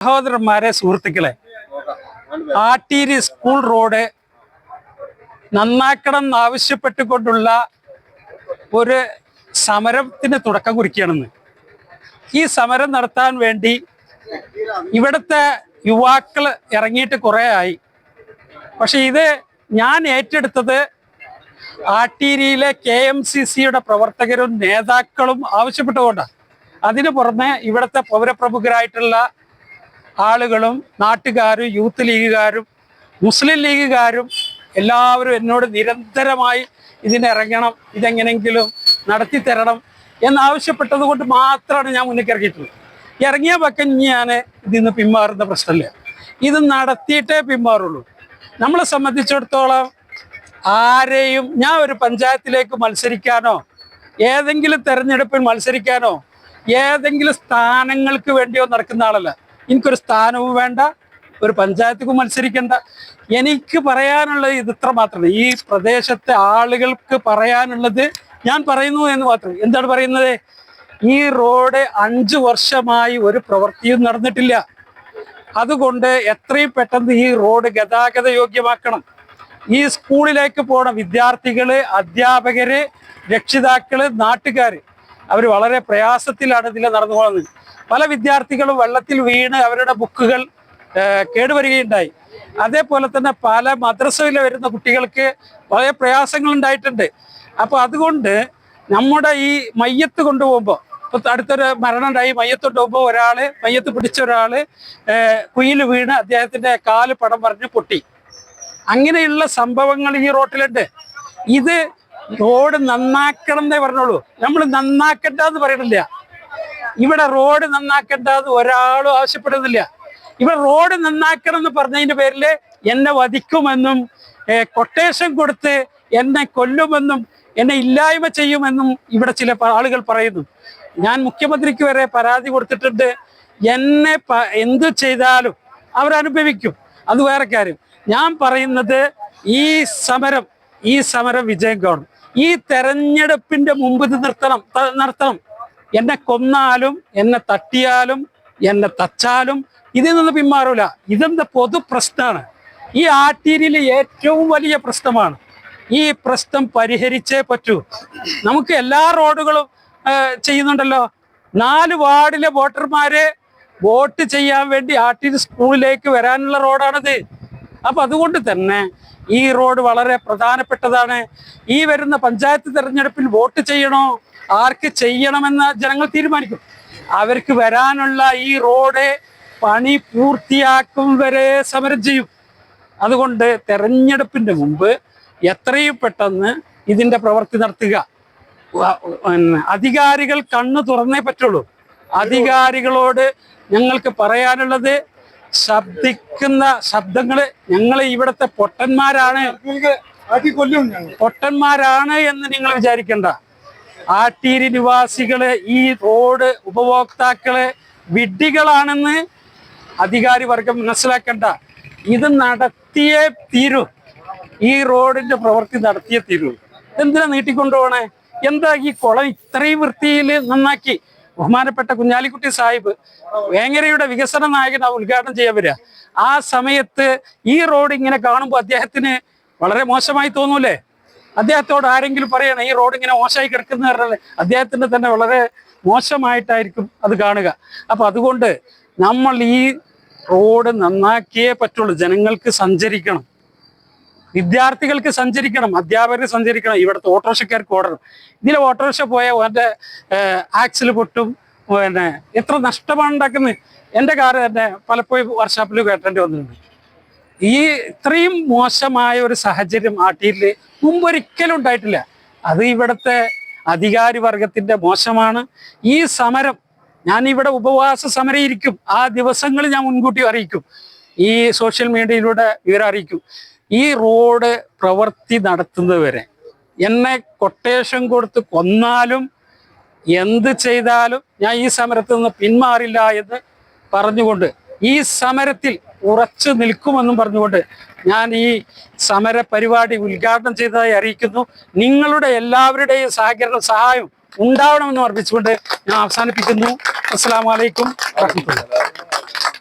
സഹോദരന്മാരെ, സുഹൃത്തുക്കളെ, Atteeri school road നന്നാക്കണം എന്നാവശ്യപ്പെട്ടുകൊണ്ടുള്ള ഒരു സമരത്തിന് തുടക്കം കുറിക്കുകയാണെന്ന്. ഈ സമരം നടത്താൻ വേണ്ടി ഇവിടുത്തെ യുവാക്കൾ ഇറങ്ങിയിട്ട് കുറേ ആയി. പക്ഷെ ഇത് ഞാൻ ഏറ്റെടുത്തത് ആട്ടീരിയിലെ KMCCയുടെ പ്രവർത്തകരും നേതാക്കളും ആവശ്യപ്പെട്ടുകൊണ്ടാണ്. അതിനു പുറമെ ഇവിടുത്തെ പൗരപ്രമുഖരായിട്ടുള്ള ആളുകളും നാട്ടുകാരും യൂത്ത് ലീഗുകാരും മുസ്ലിം ലീഗുകാരും എല്ലാവരും എന്നോട് നിരന്തരമായി ഇതിനിറങ്ങണം, ഇതെങ്ങനെങ്കിലും നടത്തി തരണം എന്നാവശ്യപ്പെട്ടത് കൊണ്ട് മാത്രമാണ് ഞാൻ മുന്നിലേക്ക് ഇറങ്ങിയിട്ടുള്ളത്. ഇറങ്ങിയ പക്കം ഞാൻ ഇതിന്ന് പിന്മാറുന്ന പ്രശ്നമില്ല. ഇത് നടത്തിയിട്ടേ പിന്മാറുള്ളൂ. നമ്മളെ സംബന്ധിച്ചിടത്തോളം ആരെയും ഞാൻ ഒരു പഞ്ചായത്തിലേക്ക് മത്സരിക്കാനോ ഏതെങ്കിലും തെരഞ്ഞെടുപ്പിൽ മത്സരിക്കാനോ ഏതെങ്കിലും സ്ഥാനങ്ങൾക്ക് വേണ്ടിയോ നടക്കുന്ന ആളല്ല. എനിക്കൊരു സ്ഥാനവും വേണ്ട, ഒരു പഞ്ചായത്തിക്കും മത്സരിക്കേണ്ട. എനിക്ക് പറയാനുള്ളത് ഇത്ര മാത്രമേ. ഈ പ്രദേശത്തെ ആളുകൾക്ക് പറയാനുള്ളത് ഞാൻ പറയുന്നു എന്ന് മാത്രം. എന്താണ് പറയുന്നത്? ഈ റോഡ് 5 വർഷമായി ഒരു പ്രവൃത്തിയും നടന്നിട്ടില്ല. അതുകൊണ്ട് എത്രയും പെട്ടെന്ന് ഈ റോഡ് ഗതാഗത യോഗ്യമാക്കണം. ഈ സ്കൂളിലേക്ക് പോണ വിദ്യാർത്ഥികള്, അധ്യാപകര്, രക്ഷിതാക്കള്, നാട്ടുകാര് അവർ വളരെ പ്രയാസത്തിലാണ് ഇതിൽ നടന്നു പോകുന്നത്. പല വിദ്യാർത്ഥികളും വെള്ളത്തിൽ വീണ് അവരുടെ ബുക്കുകൾ കേടുവരികയുണ്ടായി. അതേപോലെ തന്നെ പല മദ്രസയിൽ വരുന്ന കുട്ടികൾക്ക് വളരെ പ്രയാസങ്ങൾ ഉണ്ടായിട്ടുണ്ട്. അപ്പോൾ അതുകൊണ്ട് നമ്മുടെ ഈ മയ്യത്ത് കൊണ്ടുപോകുമ്പോൾ, ഇപ്പം അടുത്തൊരു മരണം ഉണ്ടായി, മയ്യത്ത് കൊണ്ടുപോകുമ്പോൾ മയ്യത്ത് പിടിച്ച ഒരാൾ കുയിൽ വീണ് അദ്ദേഹത്തിൻ്റെ കാല് പടം പറഞ്ഞ് പൊട്ടി. അങ്ങനെയുള്ള സംഭവങ്ങൾ ഈ റോട്ടിലുണ്ട്. ഇത് റോഡ് നന്നാക്കണം എന്നേ പറഞ്ഞോളൂ. നമ്മൾ നന്നാക്കണ്ട എന്ന് പറയണില്ല. ഇവിടെ റോഡ് നന്നാക്കണ്ട എന്ന് ഒരാളും ആവശ്യപ്പെടുന്നില്ല. ഇവിടെ റോഡ് നന്നാക്കണം എന്ന് പറഞ്ഞതിന്റെ പേരിൽ എന്നെ വധിക്കുമെന്നും കൊട്ടേഷൻ കൊടുത്ത് എന്നെ കൊല്ലുമെന്നും എന്നെ ഇല്ലായ്മ ചെയ്യുമെന്നും ഇവിടെ ചില ആളുകൾ പറയുന്നു. ഞാൻ മുഖ്യമന്ത്രിക്ക് വരെ പരാതി കൊടുത്തിട്ടുണ്ട്. എന്നെ എന്തു ചെയ്താലും അവരനുഭവിക്കും, അത് വേറെ കാര്യം. ഞാൻ പറയുന്നത് ഈ സമരം വിജയം കാണും. ഈ തെരഞ്ഞെടുപ്പിന്റെ മുമ്പ് ഇത് നടത്തണം. എന്നെ കൊന്നാലും എന്നെ തട്ടിയാലും എന്നെ തച്ചാലും ഇതിൽ നിന്ന് പിന്മാറൂല. ഇതെന്താ പൊതു പ്രശ്നമാണ്. ഈ ആട്ടീരിയിലെ ഏറ്റവും വലിയ പ്രശ്നമാണ്. ഈ പ്രശ്നം പരിഹരിച്ചേ പറ്റൂ. നമുക്ക് എല്ലാ റോഡുകളും ചെയ്യുന്നുണ്ടല്ലോ. 4 വാർഡിലെ വോട്ടർമാരെ വോട്ട് ചെയ്യാൻ വേണ്ടി ആട്ടീരി സ്കൂളിലേക്ക് വരാനുള്ള റോഡാണിത്. അപ്പൊ അതുകൊണ്ട് തന്നെ ഈ റോഡ് വളരെ പ്രധാനപ്പെട്ടതാണ്. ഈ വരുന്ന പഞ്ചായത്ത് തെരഞ്ഞെടുപ്പിൽ വോട്ട് ചെയ്യണോ, ആർക്ക് ചെയ്യണമെന്ന് ജനങ്ങൾ തീരുമാനിക്കും. അവർക്ക് വരാനുള്ള ഈ റോഡ് പണി പൂർത്തിയാക്കും വരെ സമരം ചെയ്യും. അതുകൊണ്ട് തെരഞ്ഞെടുപ്പിന്റെ മുമ്പ് എത്രയും പെട്ടെന്ന് ഇതിന്റെ പ്രവൃത്തി നടത്തുക. അധികാരികൾ കണ്ണു തുറന്നേ പറ്റുള്ളൂ. അധികാരികളോട് ഞങ്ങൾക്ക് പറയാനുള്ളത്, ശബ്ദിക്കുന്ന ശബ്ദങ്ങള് ഞങ്ങൾ ഇവിടുത്തെ പൊട്ടന്മാരാണ് എന്ന് നിങ്ങൾ വിചാരിക്കണ്ട. ആട്ടീരി നിവാസികള്, ഈ റോഡ് ഉപഭോക്താക്കള് വിഡ്ഢികളാണെന്ന് അധികാരി വർഗം മനസ്സിലാക്കണ്ട. ഇത് നടത്തിയേ തീരൂ. ഈ റോഡിന്റെ പ്രവൃത്തി നടത്തിയേ തീരൂ. എന്തിനാ നീട്ടിക്കൊണ്ടുപോകണേ? എന്താ ഈ കുളം ഇത്രയും വൃത്തിയിൽ നന്നാക്കി ബഹുമാനപ്പെട്ട കുഞ്ഞാലിക്കുട്ടി സാഹിബ്, വേങ്ങരയുടെ വികസന നായകൻ, ഉദ്ഘാടനം ചെയ്യാൻ വരിക. ആ സമയത്ത് ഈ റോഡ് ഇങ്ങനെ കാണുമ്പോൾ അദ്ദേഹത്തിന് വളരെ മോശമായി തോന്നൂലേ? അദ്ദേഹത്തോട് ആരെങ്കിലും പറയണം ഈ റോഡ് ഇങ്ങനെ മോശമായി കിടക്കുന്ന പറഞ്ഞാൽ അദ്ദേഹത്തിന് തന്നെ വളരെ മോശമായിട്ടായിരിക്കും അത് കാണുക. അപ്പൊ അതുകൊണ്ട് നമ്മൾ ഈ റോഡ് നന്നാക്കിയേ പറ്റുള്ളൂ. ജനങ്ങൾക്ക് സഞ്ചരിക്കണം, വിദ്യാർത്ഥികൾക്ക് സഞ്ചരിക്കണം, അധ്യാപകർക്ക് സഞ്ചരിക്കണം, ഇവിടുത്തെ ഓട്ടോറിക്ഷക്കാർക്ക് ഓടണം. ഇതിലെ ഓട്ടോറിക്ഷ പോയാൽ എൻ്റെ ആക്സിൽ പൊട്ടും, പിന്നെ എത്ര നഷ്ടമാണ് ഉണ്ടാക്കുന്നത്. എൻ്റെ കാറ് തന്നെ പലപ്പോഴും വർക്ക്ഷോപ്പിൽ കയറ്റേണ്ടി വന്നിട്ടുണ്ട്. ഈ ഇത്രയും മോശമായ ഒരു സാഹചര്യം ആട്ടീരിൽ മുമ്പൊരിക്കലും ഉണ്ടായിട്ടില്ല. അത് ഇവിടുത്തെ അധികാരി വർഗത്തിന്റെ മോശമാണ്. ഈ സമരം ഞാൻ ഇവിടെ ഉപവാസ സമരം ഇരിക്കും. ആ ദിവസങ്ങൾ ഞാൻ മുൻകൂട്ടി അറിയിക്കും, ഈ സോഷ്യൽ മീഡിയയിലൂടെ വിവരം അറിയിക്കും. ഈ റോഡ് പ്രവൃത്തി നടത്തുന്നത് വരെ എന്നെ കൊട്ടേഷൻ കൊടുത്ത് കൊന്നാലും എന്ത് ചെയ്താലും ഞാൻ ഈ സമരത്തിൽ നിന്ന് പിന്മാറില്ല എന്ന് പറഞ്ഞുകൊണ്ട്, ഈ സമരത്തിൽ ഉറച്ചു നിൽക്കുമെന്നും പറഞ്ഞുകൊണ്ട് ഞാൻ ഈ സമര പരിപാടി ഉദ്ഘാടനം ചെയ്തതായി അറിയിക്കുന്നു. നിങ്ങളുടെ എല്ലാവരുടെയും സഹായം ഉണ്ടാവണമെന്ന് അർപ്പിച്ചുകൊണ്ട് ഞാൻ അവസാനിപ്പിക്കുന്നു. അസ്സലാമു അലൈക്കും വറഹ്മത്തുള്ളാഹി.